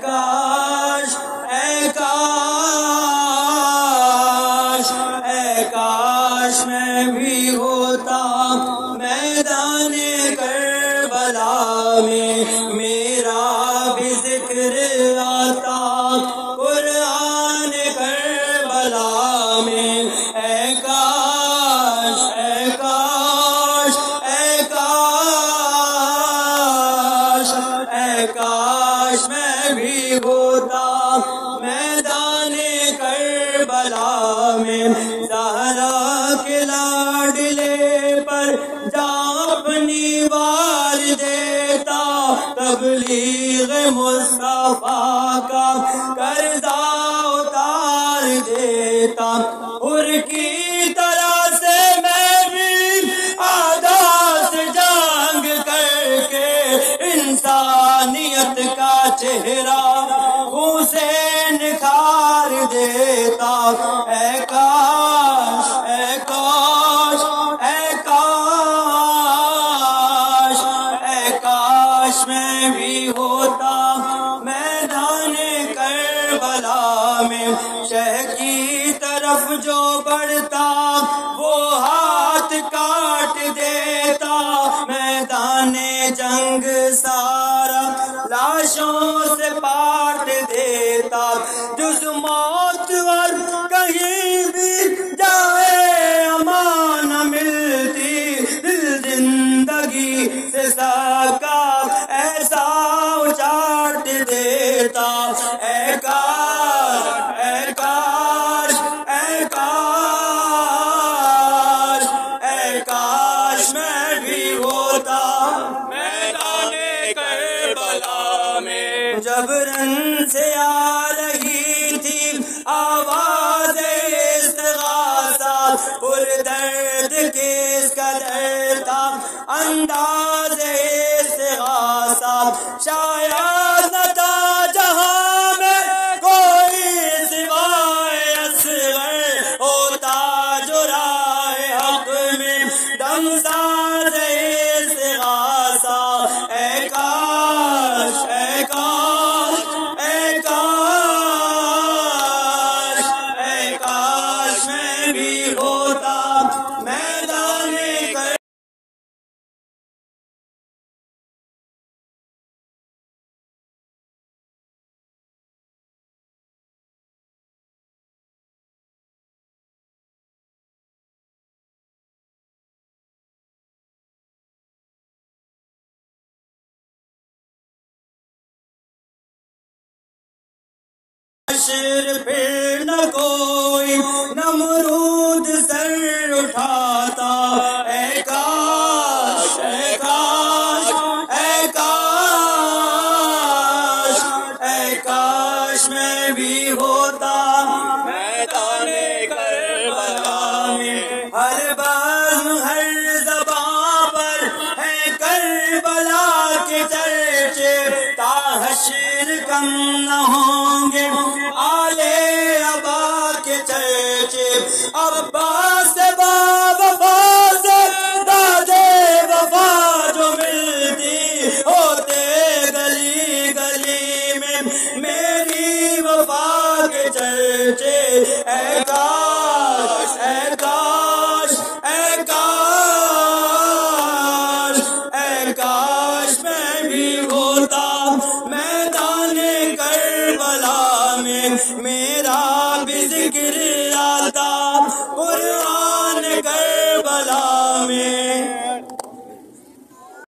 کاش اے کاش اے کاش میں بھی ہوتا میدان کربلا میں، میرا بھی ذکر آتا قرآن کربلا میں۔ اے کاش اے کاش اے کاش اے کاش میں بھی ہوتا میدان کربلا میں، زہرا کے لاڈلے پر جا اپنی وار دیتا، تبلیغ مصطفیٰ کا قرضہ اتار دیتا۔ حر کی طرح سے میں بھی عادات جنگ کر کے انسانیت کا چہرہ خون سے نکھار دیتا۔ اے کاش اے کاش اے کاش اے کاش میں بھی ہوتا میدان کربلا میں، شہ کی طرف جو بڑھتا وہ ہاتھ کاٹ دیتا، میدان جنگ سارا لاشوں سے پاٹ دیتا۔ جز موت اور کہیں بھی جائے امان نہ ملتی، دل زندگی سے سکا ایسا اچاٹ دیتا۔ اے کاش اے کاش اے کاش اے کاش میں بھی ہوتا میدان کربلا میں۔ جب رن سے آ رہی تھی آواز استغاثہ، پر درد کس قدر تھا انداز استغاثہ، شاید نہ تھا جہاں میں کوئی سوائے اصغر، ہوتا جو راہ حق میں دمساز استغاثہ۔ اے کاش اے کاش اے کاش اے کاش میں بھی ہوتا میدان حشر پھر نہ کوئی نمرود سر اٹھاتا۔ اے کاش اے کاش اے کاش اے کاش میں بھی ہوتا میدان کربلا میں۔ ہر بزم ہر زباں پر ہے کربلا کے چرچے، تا حشر کم نہ ہوں گے آلے ابا کے چرچے۔ عباس سے وفا سے دادے وفا جو ملتی، ہوتے گلی گلی میں میری وفا کے چرچے۔ اے کاش اے کاش اے کاش اے کاش میں بھی ہوتا میدان کربلا میں، میرا بھی ذکر آتا قرآن کربلا میں۔